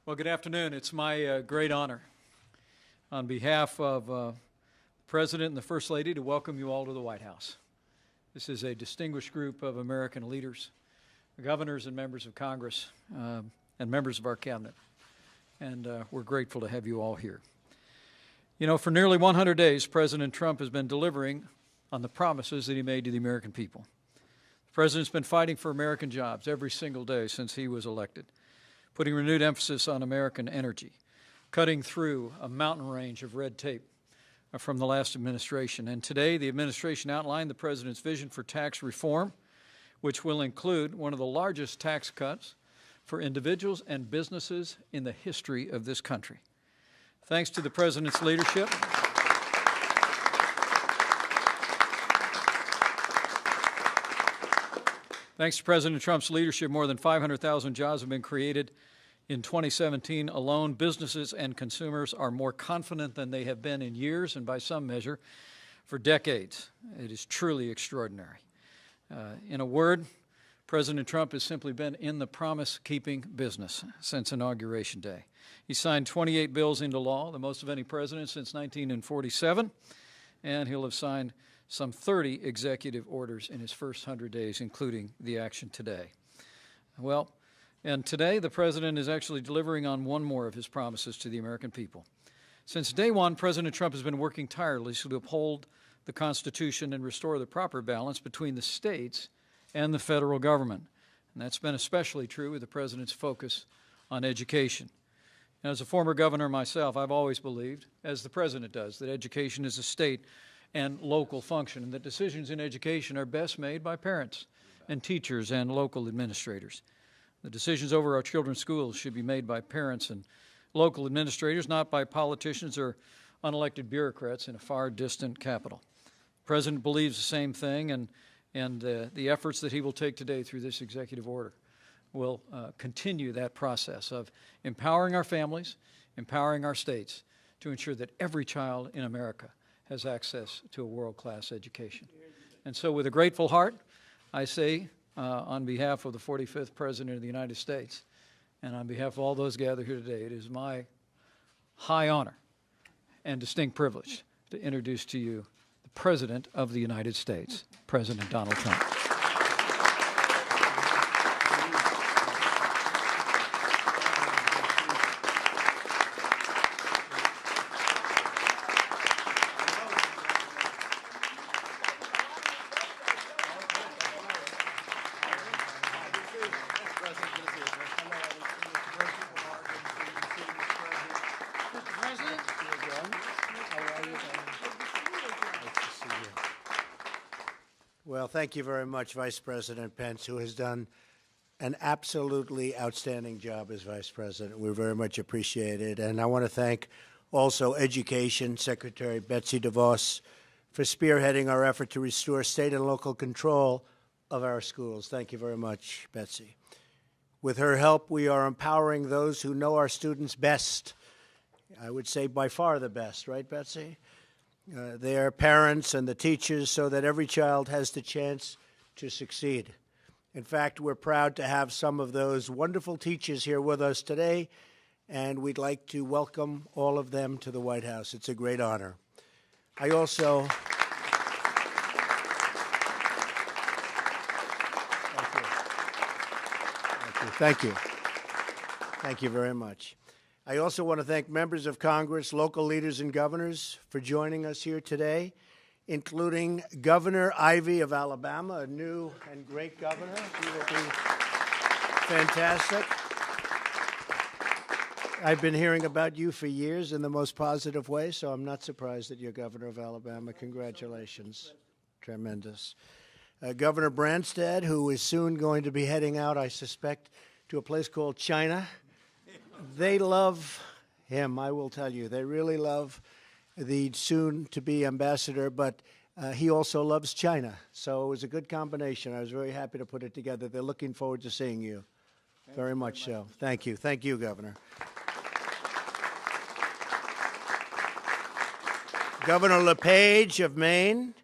Well, good afternoon. It's my great honor on behalf of the President and the First Lady to welcome you all to the White House. This is a distinguished group of American leaders, governors and members of Congress, and members of our cabinet. And we're grateful to have you all here. You know, for nearly 100 days, President Trump has been delivering on the promises that he made to the American people. The President's been fighting for American jobs every single day since he was elected, putting renewed emphasis on American energy, cutting through a mountain range of red tape from the last administration. And today, the administration outlined the President's vision for tax reform, which will include one of the largest tax cuts for individuals and businesses in the history of this country. Thanks to the President's leadership, thanks to President Trump's leadership, more than 500,000 jobs have been created in 2017 alone. Businesses and consumers are more confident than they have been in years and by some measure for decades. It is truly extraordinary. In a word, President Trump has simply been in the promise-keeping business since Inauguration Day. He signed 28 bills into law, the most of any president since 1947, and he'll have signed some 30 executive orders in his first 100 days, including the action today. Well, and today the President is actually delivering on one more of his promises to the American people. Since day one, President Trump has been working tirelessly to uphold the Constitution and restore the proper balance between the states and the federal government. And that's been especially true with the President's focus on education. And as a former governor myself, I've always believed, as the President does, that education is a state and local function, and that decisions in education are best made by parents and teachers and local administrators. The decisions over our children's schools should be made by parents and local administrators, not by politicians or unelected bureaucrats in a far distant capital. The President believes the same thing, and the efforts that he will take today through this executive order will continue that process of empowering our families, empowering our states to ensure that every child in America has access to a world-class education. And so with a grateful heart, I say on behalf of the 45th President of the United States and on behalf of all those gathered here today, it is my high honor and distinct privilege to introduce to you the President of the United States, President Donald Trump. Well, thank you very much, Vice President Pence, who has done an absolutely outstanding job as Vice President. We very much appreciate it. And I want to thank also Education Secretary Betsy DeVos for spearheading our effort to restore state and local control of our schools. Thank you very much, Betsy. With her help, we are empowering those who know our students best. I would say by far the best, right, Betsy? Their parents and the teachers, so that every child has the chance to succeed. In fact, we're proud to have some of those wonderful teachers here with us today, and we'd like to welcome all of them to the White House. It's a great honor. I also... Thank you. Thank you very much. I also want to thank members of Congress, local leaders, and governors for joining us here today, including Governor Ivey of Alabama, a new and great governor. He will be fantastic. I've been hearing about you for years in the most positive way, so I'm not surprised that you're governor of Alabama. Congratulations. Tremendous. Governor Branstad, who is soon going to be heading out, I suspect, to a place called China. They love him, I will tell you. They really love the soon-to-be ambassador, but he also loves China. So it was a good combination. I was very happy to put it together. They're looking forward to seeing you. Very much so. Thank you. Thank you, Governor. Governor LePage of Maine,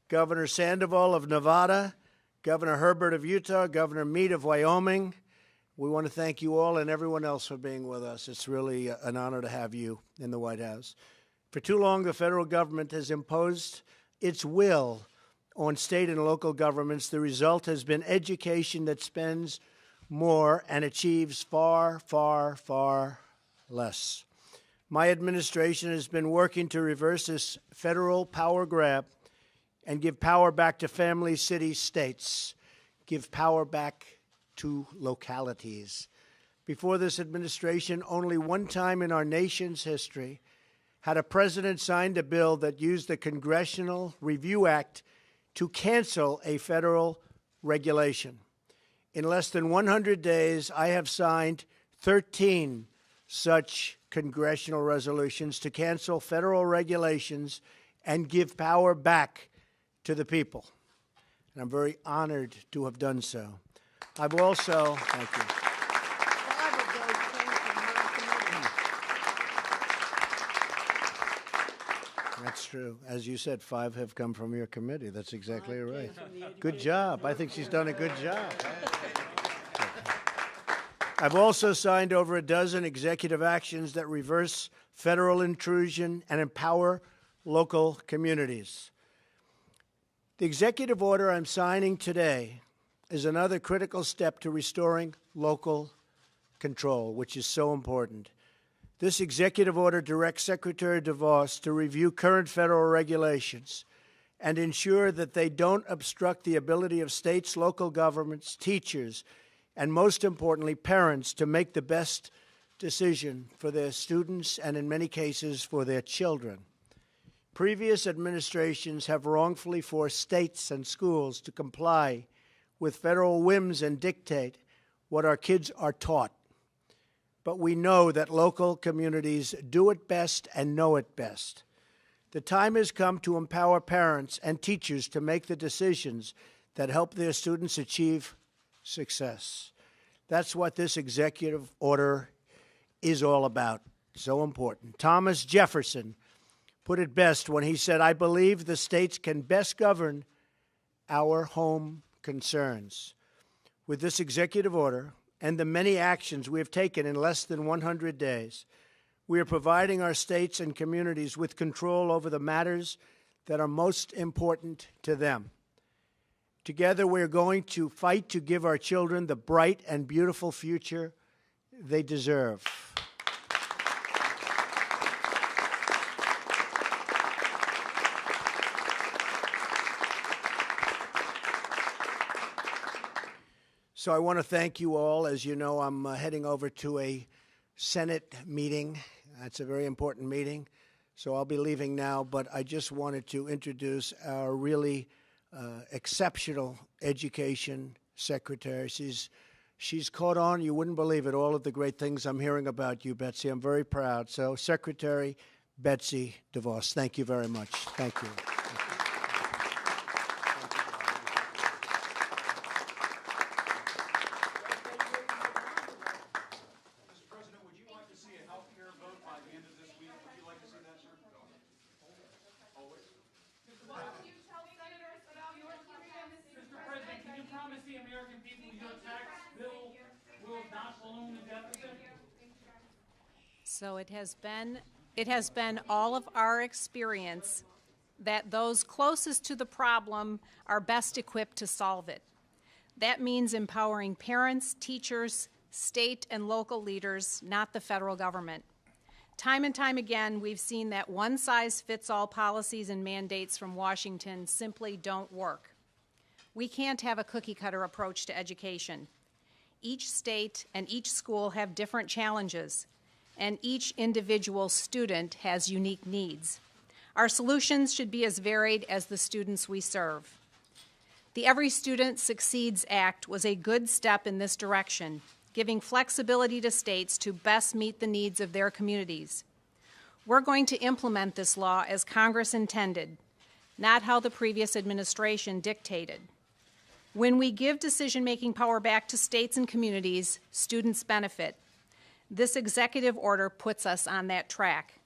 Governor Sandoval of Nevada, Governor Herbert of Utah, Governor Meade of Wyoming, We want to thank you all and everyone else for being with us. It's really an honor to have you in the White House. For too long, the federal government has imposed its will on state and local governments. The result has been education that spends more and achieves far, far, far less. My administration has been working to reverse this federal power grab and give power back to families, cities, states, give power back to localities. Before this administration, only one time in our nation's history had a president signed a bill that used the Congressional Review Act to cancel a federal regulation. In less than 100 days, I have signed 13 such congressional resolutions to cancel federal regulations and give power back to the people. And I'm very honored to have done so. I've also, thank you. That's true. As you said, 5 have come from your committee. That's exactly right. Good job. I think she's done a good job. I've also signed over a dozen executive actions that reverse federal intrusion and empower local communities. The executive order I'm signing today is another critical step to restoring local control, which is so important. This executive order directs Secretary DeVos to review current federal regulations and ensure that they don't obstruct the ability of states, local governments, teachers, and most importantly, parents to make the best decision for their students and, in many cases, for their children. Previous administrations have wrongfully forced states and schools to comply with federal whims and dictate what our kids are taught. But we know that local communities do it best and know it best. The time has come to empower parents and teachers to make the decisions that help their students achieve success. That's what this executive order is all about. So important. Thomas Jefferson put it best when he said, "I believe the states can best govern our home concerns." With this executive order and the many actions we have taken in less than 100 days, we are providing our states and communities with control over the matters that are most important to them. Together, we are going to fight to give our children the bright and beautiful future they deserve. So I want to thank you all. As you know, I'm heading over to a Senate meeting. It's a very important meeting, so I'll be leaving now. But I just wanted to introduce our really exceptional education secretary. She's caught on. You wouldn't believe it, all of the great things I'm hearing about you, Betsy. I'm very proud. So Secretary Betsy DeVos, thank you very much. Thank you. So it has been all of our experience that those closest to the problem are best equipped to solve it. That means empowering parents, teachers, state and local leaders, not the federal government. Time and time again, we've seen that one-size-fits-all policies and mandates from Washington simply don't work. We can't have a cookie-cutter approach to education. Each state and each school have different challenges, and each individual student has unique needs. Our solutions should be as varied as the students we serve. The Every Student Succeeds Act was a good step in this direction, giving flexibility to states to best meet the needs of their communities. We're going to implement this law as Congress intended, not how the previous administration dictated. When we give decision-making power back to states and communities, students benefit. This executive order puts us on that track.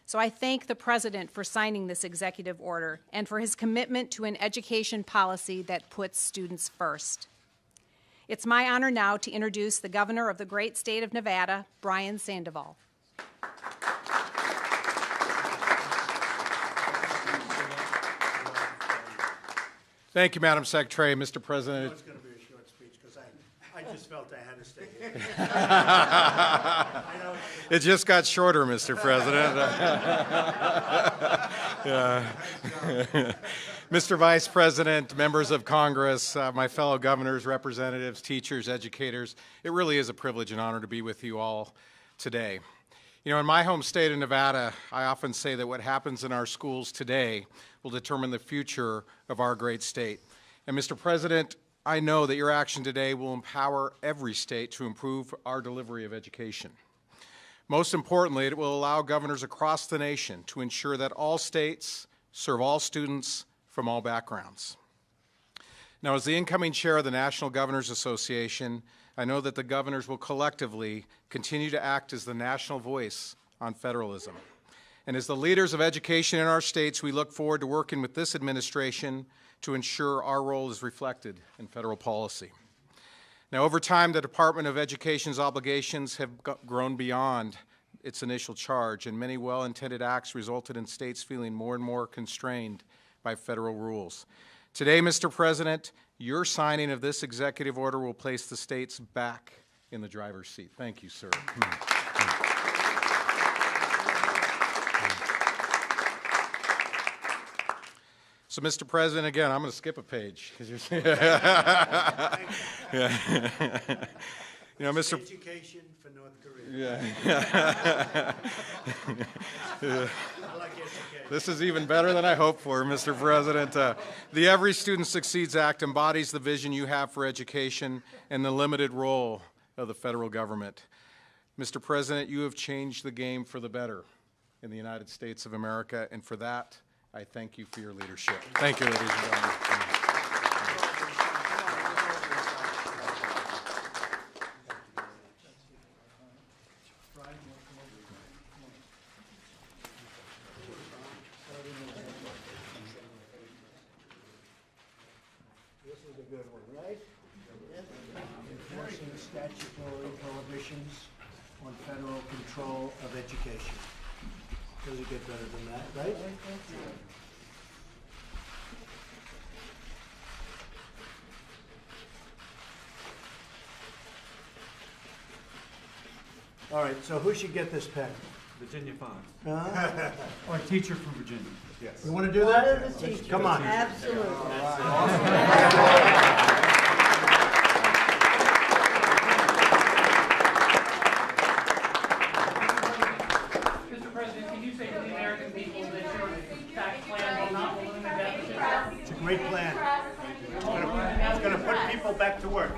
So I thank the President for signing this executive order and for his commitment to an education policy that puts students first. It's my honor now to introduce the Governor of the great state of Nevada, Brian Sandoval. Thank you, Madam Secretary. Mr. President. It's going to be a short speech because I just felt I had to stay here. It just got shorter, Mr. President. Mr. Vice President, members of Congress, my fellow governors, representatives, teachers, educators, it really is a privilege and honor to be with you all today. You know, in my home state of Nevada, I often say that what happens in our schools today will determine the future of our great state. And Mr. President, I know that your action today will empower every state to improve our delivery of education. Most importantly, it will allow governors across the nation to ensure that all states serve all students from all backgrounds. Now, as the incoming chair of the National Governors Association, I know that the governors will collectively continue to act as the national voice on federalism. And as the leaders of education in our states, we look forward to working with this administration to ensure our role is reflected in federal policy. Now, over time, the Department of Education's obligations have grown beyond its initial charge, and many well-intended acts resulted in states feeling more and more constrained by federal rules. Today, Mr. President, your signing of this executive order will place the states back in the driver's seat. Thank you, sir. So, Mr. President, again, I'm going to skip a page. You know, Mr. Education for North Korea. Yeah. I like education. This is even better than I hoped for, Mr. President. The Every Student Succeeds Act embodies the vision you have for education and the limited role of the federal government. Mr. President, you have changed the game for the better in the United States of America, and for that, I thank you for your leadership. Thank you, ladies and gentlemen. This is a good one, right? Enforcing statutory prohibitions on federal control of education. Does it get better than that, right? All right, so who should get this pen? Virginia Fine. Or a teacher from Virginia. Yes. You want to do that? Come on. Absolutely. Mr. President, can you say to the American people that your tax plan will not balloon the deficit? It's a great plan. It's going to put people back to work.